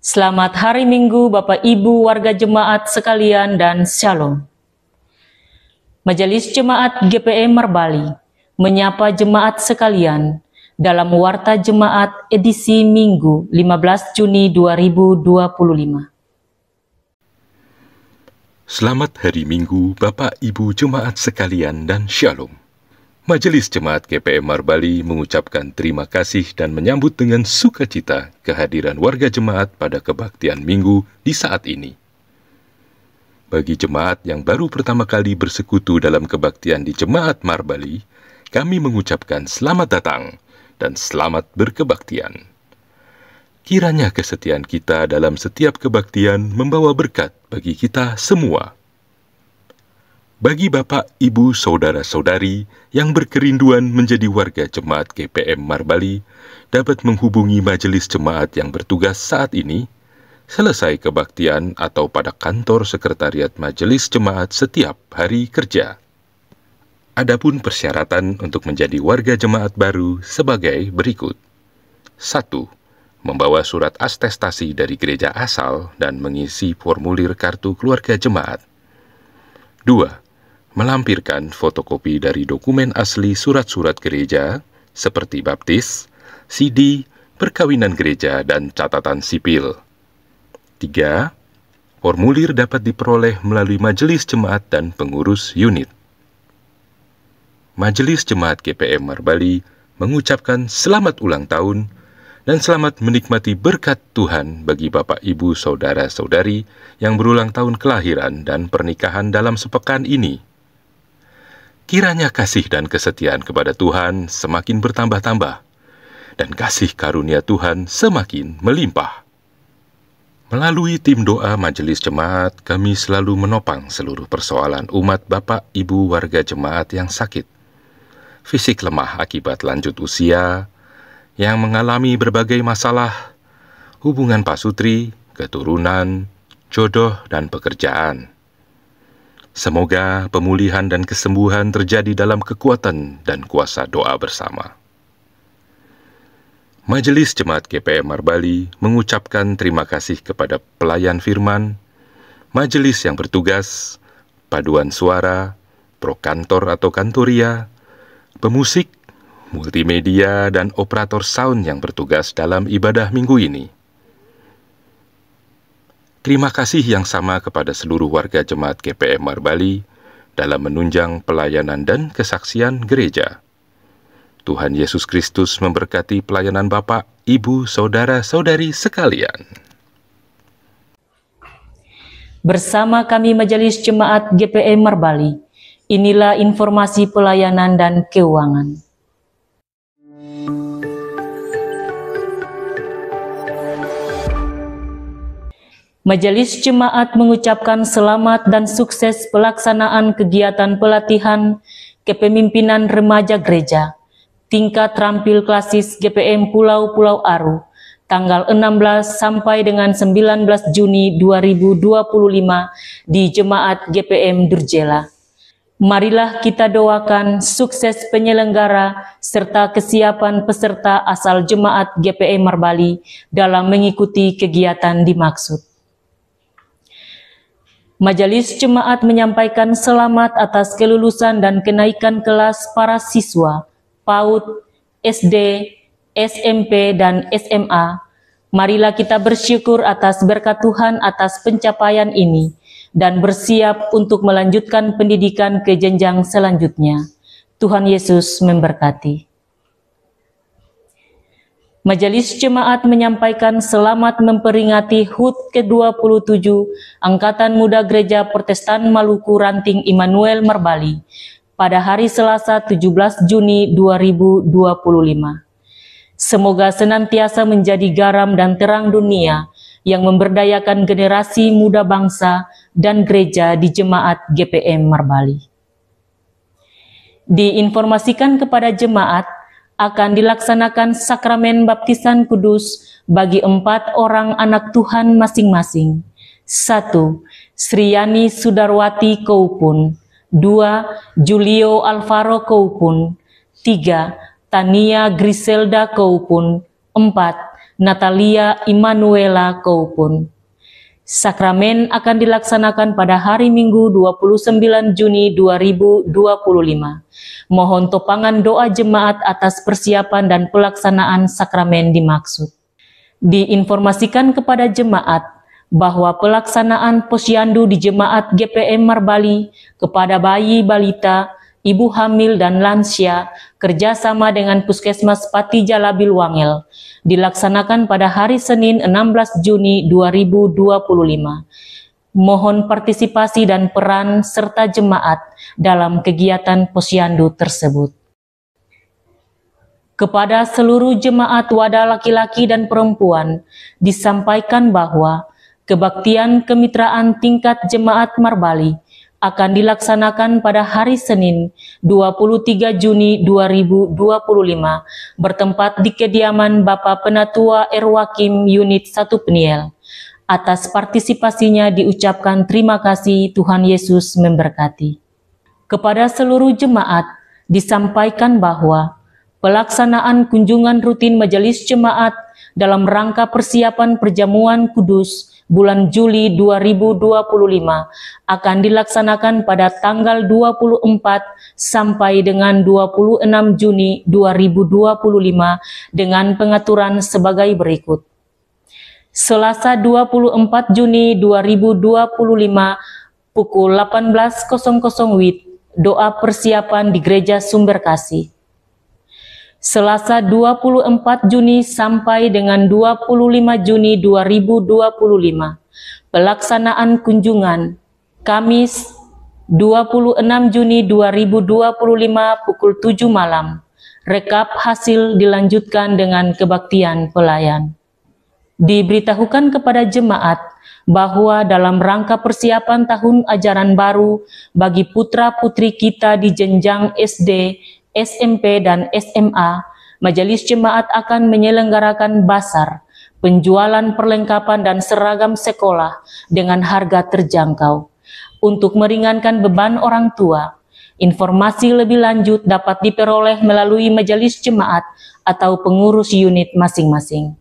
Selamat hari Minggu Bapak Ibu warga jemaat sekalian dan Shalom. Majelis Jemaat GPM Marbali menyapa jemaat sekalian dalam Warta Jemaat edisi Minggu 15 Juni 2025. Selamat hari Minggu Bapak Ibu jemaat sekalian dan Shalom. Majelis Jemaat GPM Marbali mengucapkan terima kasih dan menyambut dengan sukacita kehadiran warga jemaat pada kebaktian Minggu di saat ini. Bagi jemaat yang baru pertama kali bersekutu dalam kebaktian di Jemaat Marbali, kami mengucapkan selamat datang dan selamat berkebaktian. Kiranya kesetiaan kita dalam setiap kebaktian membawa berkat bagi kita semua. Bagi Bapak, Ibu, Saudara-saudari yang berkerinduan menjadi warga Jemaat GPM Marbali dapat menghubungi majelis jemaat yang bertugas saat ini, selesai kebaktian atau pada kantor sekretariat majelis jemaat setiap hari kerja. Adapun persyaratan untuk menjadi warga jemaat baru sebagai berikut. 1. Membawa surat atestasi dari gereja asal dan mengisi formulir kartu keluarga jemaat. 2. Melampirkan fotokopi dari dokumen asli surat-surat gereja seperti baptis, CD, perkawinan gereja, dan catatan sipil. 3. Formulir dapat diperoleh melalui majelis jemaat dan pengurus unit. Majelis Jemaat GPM Marbali mengucapkan selamat ulang tahun dan selamat menikmati berkat Tuhan bagi Bapak, Ibu, Saudara-saudari yang berulang tahun kelahiran dan pernikahan dalam sepekan ini. Kiranya kasih dan kesetiaan kepada Tuhan semakin bertambah-tambah, dan kasih karunia Tuhan semakin melimpah. Melalui tim doa majelis jemaat, kami selalu menopang seluruh persoalan umat Bapak Ibu warga jemaat yang sakit, fisik lemah akibat lanjut usia, yang mengalami berbagai masalah, hubungan pasutri, keturunan, jodoh, dan pekerjaan. Semoga pemulihan dan kesembuhan terjadi dalam kekuatan dan kuasa doa bersama. Majelis Jemaat GPM Marbali mengucapkan terima kasih kepada pelayan firman, majelis yang bertugas, paduan suara, prokantor atau kantoria, pemusik, multimedia, dan operator sound yang bertugas dalam ibadah minggu ini. Terima kasih yang sama kepada seluruh warga Jemaat GPM Marbali dalam menunjang pelayanan dan kesaksian gereja. Tuhan Yesus Kristus memberkati pelayanan Bapak, Ibu, Saudara-saudari sekalian. Bersama kami Majelis Jemaat GPM Marbali, inilah informasi pelayanan dan keuangan. Majelis Jemaat mengucapkan selamat dan sukses pelaksanaan kegiatan pelatihan kepemimpinan remaja gereja tingkat terampil klasis GPM Pulau-Pulau Aru tanggal 16 sampai dengan 19 Juni 2025 di Jemaat GPM Durjela. Marilah kita doakan sukses penyelenggara serta kesiapan peserta asal Jemaat GPM Marbali dalam mengikuti kegiatan dimaksud. Majelis Jemaat menyampaikan selamat atas kelulusan dan kenaikan kelas para siswa PAUD, SD, SMP, dan SMA. Marilah kita bersyukur atas berkat Tuhan atas pencapaian ini dan bersiap untuk melanjutkan pendidikan ke jenjang selanjutnya. Tuhan Yesus memberkati. Majelis Jemaat menyampaikan selamat memperingati HUT ke-27 Angkatan Muda Gereja Protestan Maluku Ranting Immanuel Marbali pada hari Selasa 17 Juni 2025. Semoga senantiasa menjadi garam dan terang dunia yang memberdayakan generasi muda bangsa dan gereja di Jemaat GPM Marbali. Diinformasikan kepada jemaat, akan dilaksanakan sakramen baptisan kudus bagi 4 orang anak Tuhan masing-masing. 1. Sriani Sudarwati Koupun. 2. Julio Alvaro Koupun. 3. Tania Griselda Koupun. 4. Natalia Immanuela Koupun. Sakramen akan dilaksanakan pada hari Minggu 29 Juni 2025. Mohon topangan doa jemaat atas persiapan dan pelaksanaan sakramen dimaksud. Diinformasikan kepada jemaat bahwa pelaksanaan posyandu di jemaat GPM Marbali kepada bayi, balita, ibu hamil dan lansia kerjasama dengan Puskesmas Pati Jalabil Wangel dilaksanakan pada hari Senin 16 Juni 2025. Mohon partisipasi dan peran serta jemaat dalam kegiatan posyandu tersebut. Kepada seluruh jemaat wadah laki-laki dan perempuan disampaikan bahwa kebaktian kemitraan tingkat jemaat Marbali akan dilaksanakan pada hari Senin 23 Juni 2025 bertempat di kediaman Bapak Penatua Erwakim Unit 1 Peniel. Atas partisipasinya diucapkan terima kasih, Tuhan Yesus memberkati. Kepada seluruh jemaat disampaikan bahwa pelaksanaan kunjungan rutin Majelis Jemaat dalam rangka persiapan perjamuan kudus bulan Juli 2025 akan dilaksanakan pada tanggal 24 sampai dengan 26 Juni 2025 dengan pengaturan sebagai berikut. Selasa 24 Juni 2025 pukul 18.00 WIB, doa persiapan di Gereja Sumber Kasih. Selasa 24 Juni sampai dengan 25 Juni 2025, pelaksanaan kunjungan. Kamis 26 Juni 2025 pukul 7 malam. Rekap hasil dilanjutkan dengan kebaktian pelayan. Diberitahukan kepada jemaat bahwa dalam rangka persiapan tahun ajaran baru bagi putra-putri kita di jenjang SD, SMP, dan SMA, Majelis Jemaat akan menyelenggarakan basar, penjualan perlengkapan dan seragam sekolah dengan harga terjangkau. Untuk meringankan beban orang tua, informasi lebih lanjut dapat diperoleh melalui Majelis Jemaat atau pengurus unit masing-masing.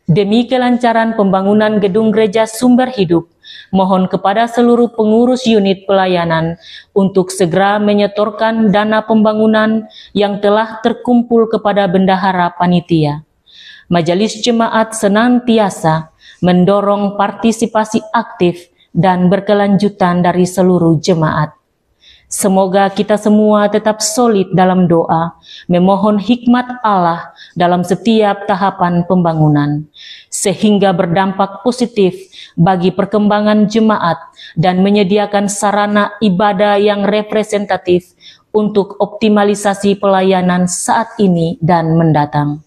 Demi kelancaran pembangunan gedung gereja Sumber Hidup, mohon kepada seluruh pengurus unit pelayanan untuk segera menyetorkan dana pembangunan yang telah terkumpul kepada bendahara panitia. Majelis Jemaat senantiasa mendorong partisipasi aktif dan berkelanjutan dari seluruh jemaat. Semoga kita semua tetap solid dalam doa, memohon hikmat Allah dalam setiap tahapan pembangunan, sehingga berdampak positif bagi perkembangan jemaat dan menyediakan sarana ibadah yang representatif untuk optimalisasi pelayanan saat ini dan mendatang.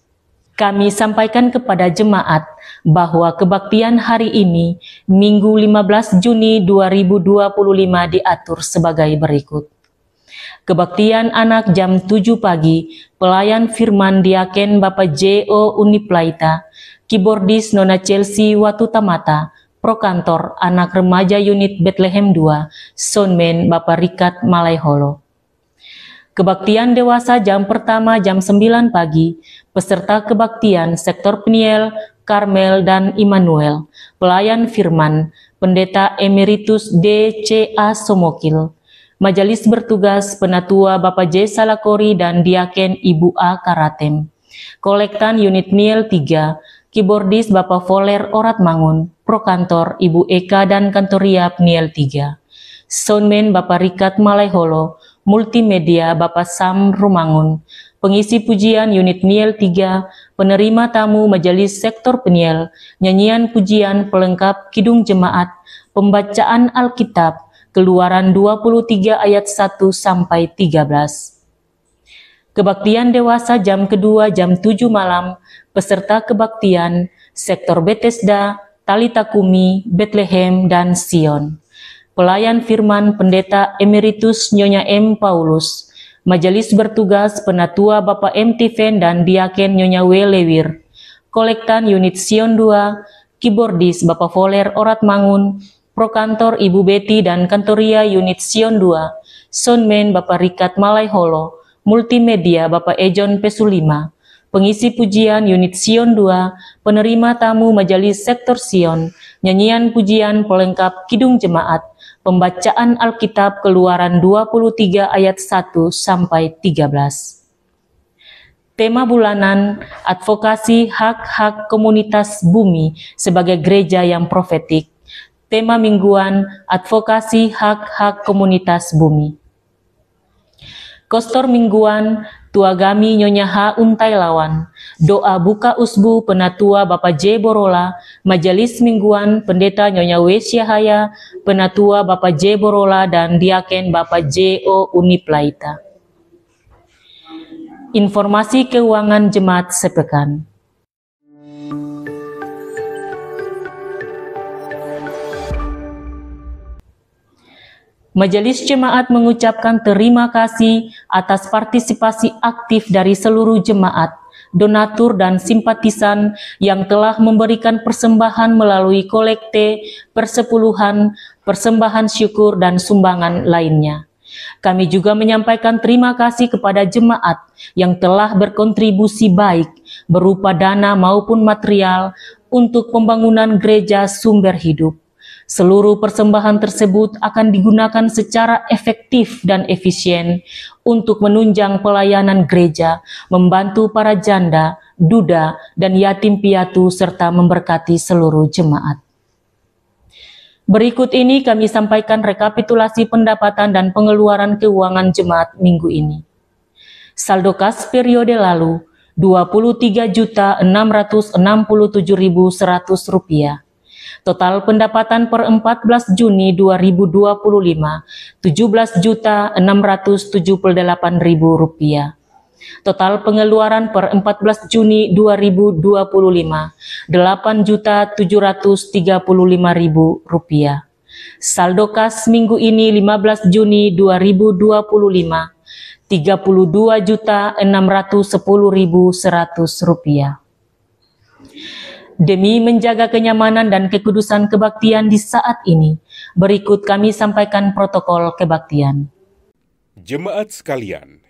Kami sampaikan kepada jemaat bahwa kebaktian hari ini, Minggu 15 Juni 2025 diatur sebagai berikut. Kebaktian anak jam 7 pagi, pelayan firman Diaken Bapak J.O. Uniplaita, keyboardis Nona Chelsea Watutamata, prokantor anak remaja unit Bethlehem 2, soundman Bapak Rikat Malaiholo. Kebaktian dewasa jam pertama jam 9 pagi, peserta kebaktian sektor Peniel, Karmel, dan Immanuel, pelayan firman, Pendeta Emeritus D.C.A. Somokil, majelis bertugas Penatua Bapak J. Salakori dan Diaken Ibu A. Karatem, kolektan unit Niel 3, keyboardis Bapak Voler Oratmangun, prokantor Ibu Eka dan Kantoria Niel 3, soundman Bapak Rikat Malaiholo, multimedia Bapak Sam Rumangun, pengisi pujian unit Niel 3, penerima tamu majelis sektor Peniel, nyanyian pujian pelengkap kidung jemaat, pembacaan Alkitab, Keluaran 23 ayat 1 sampai 13. Kebaktian dewasa jam kedua jam 7 malam, peserta kebaktian sektor Bethesda, Talita Kumi, Bethlehem, dan Sion. Pelayan firman Pendeta Emeritus Nyonya M. Paulus, majelis bertugas Penatua Bapak M. Tiven dan Diaken Nyonya W. Lewir, kolektan unit Sion 2, keyboardis Bapak Voler Oratmangun, prokantor Ibu Betty dan Kantoria unit Sion 2, soundman Bapak Rikat Malaiholo, multimedia Bapak Ejon Pesulima, pengisi pujian unit Sion 2, penerima tamu majelis sektor Sion, nyanyian pujian pelengkap kidung jemaat, pembacaan Alkitab Keluaran 23 ayat 1 sampai 13. Tema bulanan, advokasi hak-hak komunitas bumi sebagai gereja yang profetik. Tema mingguan, advokasi hak-hak komunitas bumi. Kostor mingguan, Tuagami Nyonya H. Untai Lawan, doa buka usbu Penatua Bapak J. Borola, majelis mingguan Pendeta Nyonya W. Syahaya, Penatua Bapak J. Borola, dan Diaken Bapak J. O. Uniplaita. Informasi keuangan jemaat sepekan. Majelis Jemaat mengucapkan terima kasih atas partisipasi aktif dari seluruh jemaat, donatur dan simpatisan yang telah memberikan persembahan melalui kolekte, persepuluhan, persembahan syukur dan sumbangan lainnya. Kami juga menyampaikan terima kasih kepada jemaat yang telah berkontribusi baik berupa dana maupun material untuk pembangunan gereja Sumber Hidup. Seluruh persembahan tersebut akan digunakan secara efektif dan efisien untuk menunjang pelayanan gereja, membantu para janda, duda, dan yatim piatu, serta memberkati seluruh jemaat. Berikut ini kami sampaikan rekapitulasi pendapatan dan pengeluaran keuangan jemaat minggu ini. Saldo kas periode lalu, Rp23.667.100. Total pendapatan per 14 Juni 2025, Rp17.678.000. Total pengeluaran per 14 Juni 2025, Rp8.735.000. Saldo kas minggu ini 15 Juni 2025, Rp32.610.100. Demi menjaga kenyamanan dan kekudusan kebaktian di saat ini, berikut kami sampaikan protokol kebaktian. Jemaat sekalian,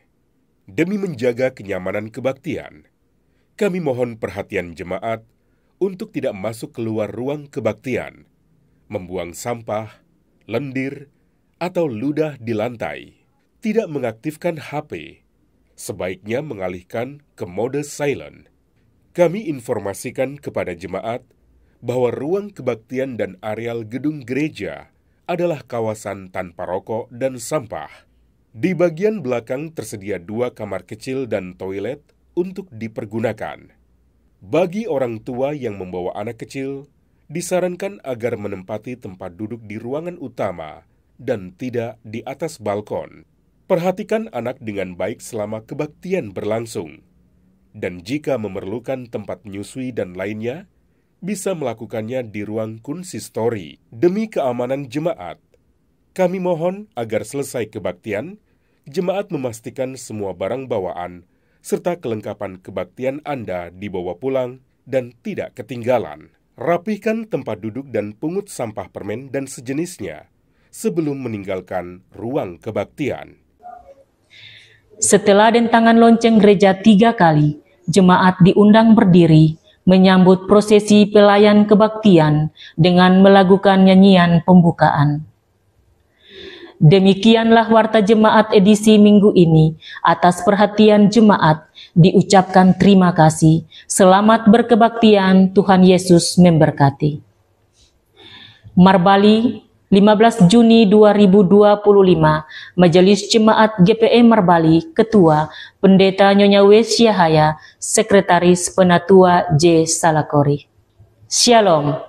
demi menjaga kenyamanan kebaktian, kami mohon perhatian jemaat untuk tidak masuk keluar ruang kebaktian, membuang sampah, lendir, atau ludah di lantai, tidak mengaktifkan HP, sebaiknya mengalihkan ke mode silent. Kami informasikan kepada jemaat bahwa ruang kebaktian dan areal gedung gereja adalah kawasan tanpa rokok dan sampah. Di bagian belakang tersedia 2 kamar kecil dan toilet untuk dipergunakan. Bagi orang tua yang membawa anak kecil, disarankan agar menempati tempat duduk di ruangan utama dan tidak di atas balkon. Perhatikan anak dengan baik selama kebaktian berlangsung. Dan jika memerlukan tempat menyusui dan lainnya, bisa melakukannya di ruang konsistori. Demi keamanan jemaat, kami mohon agar selesai kebaktian, jemaat memastikan semua barang bawaan serta kelengkapan kebaktian Anda dibawa pulang dan tidak ketinggalan. Rapihkan tempat duduk dan pungut sampah permen dan sejenisnya sebelum meninggalkan ruang kebaktian. Setelah dentangan lonceng gereja 3 kali, jemaat diundang berdiri menyambut prosesi pelayan kebaktian dengan melakukan nyanyian pembukaan. Demikianlah warta jemaat edisi minggu ini. Atas perhatian jemaat, diucapkan terima kasih. Selamat berkebaktian, Tuhan Yesus memberkati. Marbali, 15 Juni 2025, Majelis Jemaat GPE Marbali, Ketua, Pendeta Nyonya W. Syahaya, Sekretaris Penatua J. Salakori. Shalom.